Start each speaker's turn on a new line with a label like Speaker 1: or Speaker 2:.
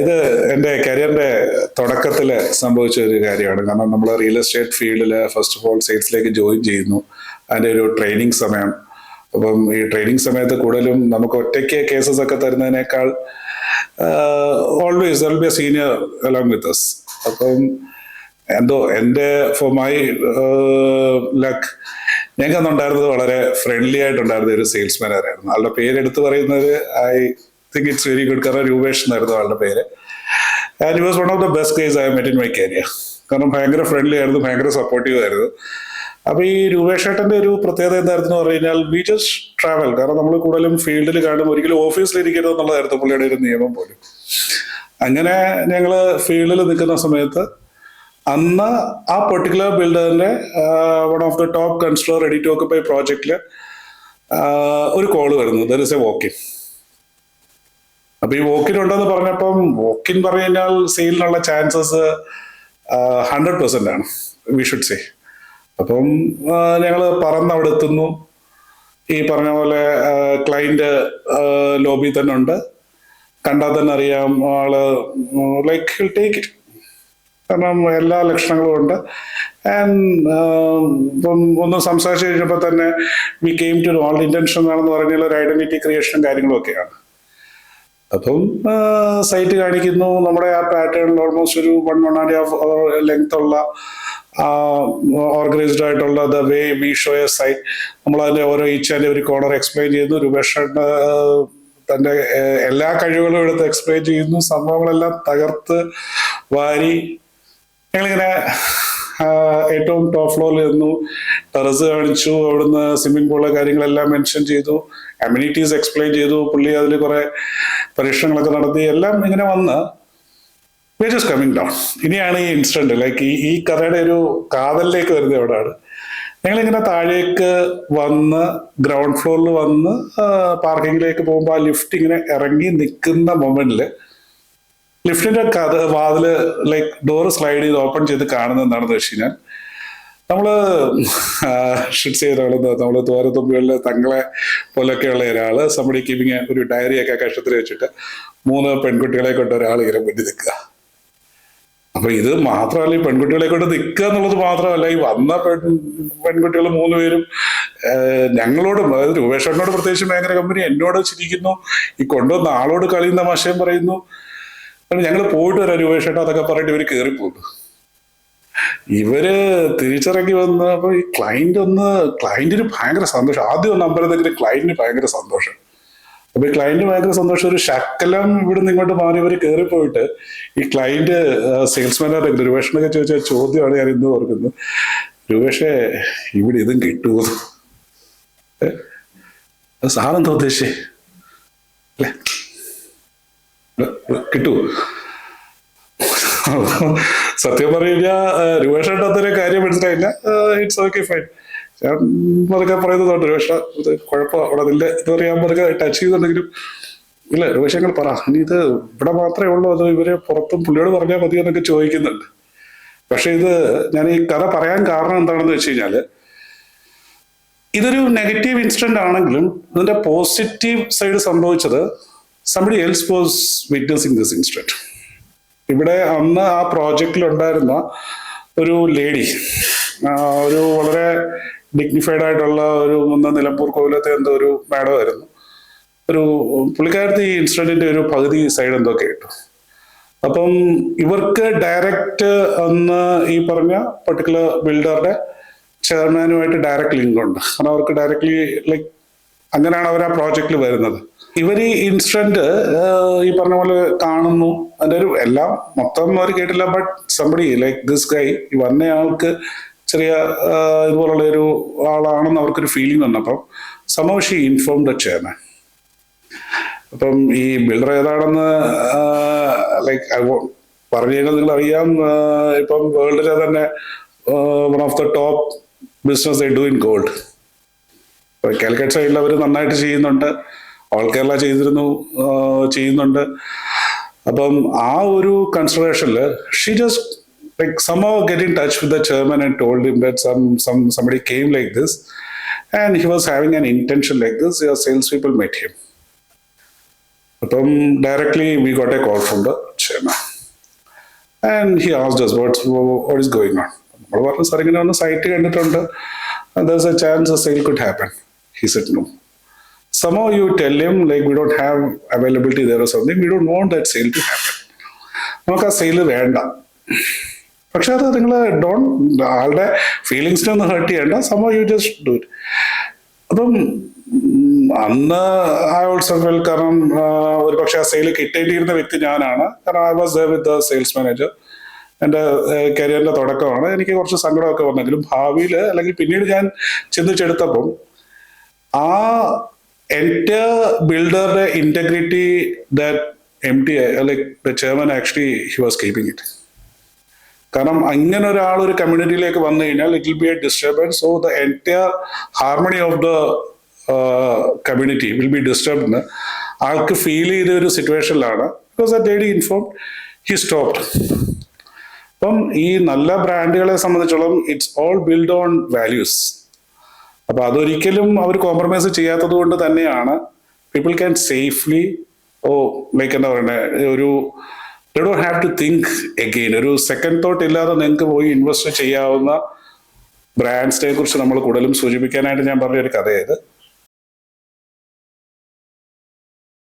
Speaker 1: ഇത് എൻ്റെ കരിയറിന്റെ തുടക്കത്തിൽ സംഭവിച്ച ഒരു കാര്യമാണ്. കാരണം നമ്മൾ റിയൽ എസ്റ്റേറ്റ് ഫീൽഡിൽ ഫസ്റ്റ് ഓഫ് ഓൾ സെയിൽസിലേക്ക് ജോയിൻ ചെയ്യുന്നു. അതിൻ്റെ ഒരു ട്രെയിനിങ് സമയം. അപ്പം ഈ ട്രെയിനിങ് സമയത്ത് കൂടുതലും നമുക്ക് ഒറ്റയ്ക്ക് കേസസ് ഒക്കെ തരുന്നതിനേക്കാൾ always be a senior along with us. അപ്പം എന്തോ എൻ്റെ ഫോർ മൈ ലക്ക് ഞങ്ങൾക്ക് അന്നുണ്ടായിരുന്നത് വളരെ ഫ്രണ്ട്ലി ആയിട്ടുണ്ടായിരുന്ന ഒരു സെയിൽസ്മാൻ ആയിരുന്നു. ആളുടെ പേരെടുത്ത് പറയുന്നത് I think it's very good. കാരണം രൂപേഷ് എന്നായിരുന്നു ആളുടെ പേര്. And he was one of the best guys I met in my career. കാരണം ഭയങ്കര ഫ്രണ്ട്ലി ആയിരുന്നു, ഭയങ്കര സപ്പോർട്ടീവ് ആയിരുന്നു. അപ്പൊ ഈ രൂപേഷ് ഏട്ടന്റെ ഒരു പ്രത്യേകത എന്തായിരുന്നു പറഞ്ഞു കഴിഞ്ഞാൽ വി ജസ്റ്റ് ട്രാവൽ. കാരണം നമ്മൾ കൂടുതലും ഫീൽഡിൽ കാണും, ഒരിക്കലും ഓഫീസിൽ ഇരിക്കരുത് എന്നുള്ളതായിരുന്നു പുള്ളിയുടെ ഒരു നിയമം പോലും. അങ്ങനെ ഞങ്ങള് ഫീൽഡിൽ നിൽക്കുന്ന സമയത്ത് അന്ന് ആ പെർട്ടിക്കുലർ ബിൽഡറിന്റെ one of the top constructor ready to occupy പ്രോജക്റ്റില് ഒരു കോള് വരുന്നു. There is a walk in. അപ്പൊ ഈ വോക്കിൻ ഉണ്ടെന്ന് പറഞ്ഞപ്പം വോക്കിൻ പറഞ്ഞു കഴിഞ്ഞാൽ സെയിലിനുള്ള ചാൻസസ് 100% ആണ്, വി ഷുഡ് സേ. അപ്പം ഞങ്ങള് അവിടെ എത്തുന്നു. ഈ പറഞ്ഞ പോലെ ക്ലൈന്റ് ലോബി തന്നെ ഉണ്ട്. കണ്ടാൽ തന്നെ അറിയാം ആള് ലൈക്ക് ഹിൽ ടേക്ക് ഇറ്റ്. കാരണം എല്ലാ ലക്ഷണങ്ങളും ഉണ്ട്. ആൻഡ് ഇപ്പം ഒന്ന് സംസാരിച്ച് കഴിഞ്ഞപ്പോൾ തന്നെ we came to all intention ആണെന്ന് പറഞ്ഞാൽ ഒരു ഐഡന്റിറ്റി ക്രിയേഷനും കാര്യങ്ങളും ഒക്കെയാണ്. അപ്പം സൈറ്റ് കാണിക്കുന്നു. നമ്മുടെ ആ പാറ്റേണിൽ ഓൾമോസ്റ്റ് ഒരു 1.5 ലെങ്ത് ഉള്ള ഓർഗനൈസ്ഡ് ആയിട്ടുള്ള the way we show a site. നമ്മൾ അതിന്റെ ഓരോ each and every corner explain ചെയ്യുന്നു. രൂപേഷ് തന്റെ എല്ലാ കഴിവുകളും എടുത്ത് എക്സ്പ്ലെയിൻ ചെയ്യുന്നു. സംഭവങ്ങളെല്ലാം തകർത്ത് വാരി ഞങ്ങളിങ്ങനെ ഏറ്റവും ടോപ്പ് ഫ്ലോറിൽ ഇരുന്നു. ടെറസ് കാണിച്ചു. അവിടുന്ന് സ്വിമ്മിംഗ് പൂളിലെ കാര്യങ്ങളെല്ലാം മെൻഷൻ ചെയ്തു. അമ്യൂണിറ്റീസ് എക്സ്പ്ലെയിൻ ചെയ്തു. പുള്ളി അതിൽ കുറെ പരീക്ഷണങ്ങളൊക്കെ നടത്തി. എല്ലാം ഇങ്ങനെ വന്ന് വി ജസ്റ്റ് കമ്മിങ് ഡൗൺ. ഇനിയാണ് ഈ ഇൻസിഡന്റ് ലൈക്ക് ഈ കഥയുടെ ഒരു കാതലിലേക്ക് വരുന്നത് എവിടെയാണ്. ഞങ്ങളിങ്ങനെ താഴേക്ക് വന്ന് ഗ്രൗണ്ട് ഫ്ലോറിൽ വന്ന് പാർക്കിങ്ങിലേക്ക് പോകുമ്പോൾ ആ ലിഫ്റ്റ് ഇങ്ങനെ ഇറങ്ങി നിൽക്കുന്ന മൊമെന്റില് ലിഫ്റ്റിന്റെ വാതില് ലൈക്ക് ഡോറ് സ്ലൈഡ് ചെയ്ത് ഓപ്പൺ ചെയ്ത് കാണുന്നത് എന്താണെന്ന് വെച്ച് കഴിഞ്ഞാൽ നമ്മള് ഷിറ്റ് ചെയ്താണ് നമ്മള് തോരത്തുമ്പികളില് തങ്ങളെ പോലൊക്കെയുള്ള ഒരാള് സമ്പടി കീപ്പിങ് ഒരു ഡയറിയൊക്കെ കഷ്ടത്തിൽ വെച്ചിട്ട് 3 പെൺകുട്ടികളെ കൊണ്ട് ഒരാൾ ഇങ്ങനെ വേണ്ടി നിൽക്കുക. അപ്പൊ ഇത് മാത്രമല്ല, ഈ പെൺകുട്ടികളെ കൊണ്ട് നിൽക്കുക എന്നുള്ളത് മാത്രമല്ല, ഈ വന്ന പെൺകുട്ടികൾ 3 പേരും ഞങ്ങളോടും, അതായത് രൂപേഷനോട് പ്രത്യേകിച്ച് ഭയങ്കര കമ്പനി, എന്നോട് ചിരിക്കുന്നു. ഈ കൊണ്ടുവന്ന ആളോട് കളിയും തമാശയും പറയുന്നു. ഞങ്ങൾ പോയിട്ട് വരാം രൂപേഷേട്ട അതൊക്കെ പറഞ്ഞിട്ട് ഇവര് കയറിപ്പോകുന്നു. ഇവര് തിരിച്ചിറങ്ങി വന്ന് അപ്പൊ ഈ ക്ലയന്റിന് ഭയങ്കര സന്തോഷം. ആദ്യം ഒന്ന് അമ്പലത്തെങ്കിലും ക്ലയന്റിന് ഭയങ്കര സന്തോഷം. അപ്പൊ ഈ ക്ലയന്റിന് ഭയങ്കര സന്തോഷം. ഒരു ശക്കലം ഇവിടുന്ന് ഇങ്ങോട്ട് മാറി ഇവര് കയറിപ്പോയിട്ട് ഈ ക്ലയന്റ് സെയിൽസ്മാനോടെ രൂപേഷനൊക്കെ ചോദിച്ച ചോദ്യമാണ് ഞാൻ ഇന്ന് ഓർക്കുന്നത്. രൂപേഷേ, ഇവിടെ ഇതും കിട്ടുമോ? സാറെന്താ ഉദ്ദേശിച്ചേ? അല്ലേ, കിട്ടുമോ? സത്യം പറഞ്ഞ രൂപേഷേട്ട അത്രയും കാര്യം മനസ്സിലായില്ല. It's okay fine. ഞാൻ അതൊക്കെ പറയുന്നതുകൊണ്ട് രൂപേഷ കുഴപ്പം അവിടെ നിന്റെ ഇത് പറയാൻ അതൊക്കെ ടച്ച് ചെയ്തിട്ടുണ്ടെങ്കിലും ഇല്ല രൂപേഷങ്ങൾ പറ, ഇനി ഇത് ഇവിടെ മാത്രമേ ഉള്ളൂ അതോ ഇവരെ പുറത്തും പുള്ളിയോട് പറഞ്ഞാൽ മതി എന്നൊക്കെ ചോദിക്കുന്നുണ്ട്. പക്ഷെ ഇത് ഞാൻ ഈ കഥ പറയാൻ കാരണം എന്താണെന്ന് വെച്ച് കഴിഞ്ഞാല് ഇതൊരു നെഗറ്റീവ് ഇൻസിഡന്റ് ആണെങ്കിലും ഇതിന്റെ പോസിറ്റീവ് സൈഡ് സംഭവിച്ചത് somebody else was witnessing this incident. ഇവിടെ അന്ന് ആ പ്രോജക്റ്റിൽ ഉണ്ടായിരുന്ന ഒരു ലേഡി, ഒരു വളരെ ഡിഗ്നിഫൈഡ് ആയിട്ടുള്ള ഒരു നിലമ്പൂർ കോവിലത്തെ എന്തോ ഒരു മാഡം ആയിരുന്നു. ഒരു പുള്ളിക്കാരത്തെ ഈ ഇൻസിഡന്റിന്റെ ഒരു പകുതി സൈഡ് എന്തോ കേട്ടു. അപ്പം ഇവർക്ക് ഡയറക്റ്റ് അന്ന് ഈ പറഞ്ഞ പെർട്ടിക്കുലർ ബിൽഡറുടെ ചെയർമാനുമായിട്ട് ഡയറക്റ്റ് ലിങ്ക് ഉണ്ട്. കാരണം അവർക്ക് ഡയറക്ട്ലി ലൈക്ക് അങ്ങനെയാണ് അവർ ആ പ്രോജക്റ്റിൽ വരുന്നത്. ഇവർ ഈ ഇൻസിഡന്റ് ഈ പറഞ്ഞ പോലെ കാണുന്നു. അതിന്റെ ഒരു എല്ലാം മൊത്തം അവർ കേട്ടില്ല. But somebody like this guy, ഈ വന്നയാൾക്ക് ചെറിയ ഇതുപോലുള്ള ഒരു ആളാണെന്ന് അവർക്കൊരു ഫീലിംഗ് വന്നപ്പം somehow she informed the chairman. അപ്പം ഈ ബിൽഡർ ഏതാണെന്ന് ലൈക്ക് പറഞ്ഞു കഴിഞ്ഞാൽ നിങ്ങൾ അറിയാം, ഇപ്പം വേൾഡിലെ തന്നെ one of the top business they do in gold. Calicut സൈഡിൽ അവർ നന്നായിട്ട് ചെയ്യുന്നുണ്ട്. ഓൾ കേരള ചെയ്യുന്നുണ്ട്. അപ്പം ആ ഒരു കൺസിഡറേഷനിൽ she just like somehow get in touch with the chairman and told him that somebody came like this and he was having an intention like this. Your salespeople met him. അപ്പം directly we got A call from the chairman and he asked us what is going on. നമ്മൾ പറഞ്ഞു sir ഇങ്ങനെ ഒന്ന് site കണ്ടിട്ടുണ്ട്, there's a chance a sale could happen. He said no. Somehow you tell him like we don't have availability there or something, we don't want that sale to happen. നമുക്ക് ആ sale വേണ്ട. പക്ഷെ അത് നിങ്ങൾ ആളുടെ ഫീലിങ്സിനെ ഒന്ന് heart ചെയ്യണ്ട, somehow you just do it. അപ്പം അന്ന് ഐ ഓൾസോ ഫെൽ, കാരണം ഒരു പക്ഷെ ആ സെയിൽ കിട്ടേണ്ടിയിരുന്ന വ്യക്തി ഞാനാണ്, കാരണം I was there with the sales manager. എൻ്റെ കരിയറിന്റെ തുടക്കമാണ്. എനിക്ക് കുറച്ച് സങ്കടമൊക്കെ വന്നെങ്കിലും ഭാവിയിൽ അല്ലെങ്കിൽ പിന്നീട് ഞാൻ ചിന്തിച്ചെടുത്തപ്പം ആ എൻ്റെ ബിൽഡറുടെ integrity that MD like the chairman actually he was keeping it. കാരണം അങ്ങനെ ഒരാൾ ഒരു കമ്മ്യൂണിറ്റിയിലേക്ക് വന്നു കഴിഞ്ഞാൽ it will be a disturbance. So the entire harmony of the community will be disturbed. ആൾക്ക് ഫീൽ ചെയ്ത ഒരു സിറ്റുവേഷനിലാണ്. Because that lady informed, he stopped. അപ്പം ഈ നല്ല ബ്രാൻഡുകളെ സംബന്ധിച്ചോളം it's all build on values. അപ്പൊ അതൊരിക്കലും അവർ കോംപ്രമൈസ് ചെയ്യാത്തത് കൊണ്ട് തന്നെയാണ് പീപ്പിൾ ക്യാൻ സേഫ്ലി ലൈക്ക് എന്താ പറയുന്നത്, ഒരു they don't have to think again. ഒരു സെക്കൻഡ് തോട്ട് ഇല്ലാതെ നിങ്ങൾക്ക് പോയി ഇൻവെസ്റ്റ് ചെയ്യാവുന്ന ബ്രാൻഡ്സിനെ കുറിച്ച് നമ്മൾ കൂടുതലും സൂചിപ്പിക്കാനായിട്ട് ഞാൻ പറഞ്ഞൊരു കഥയായത്.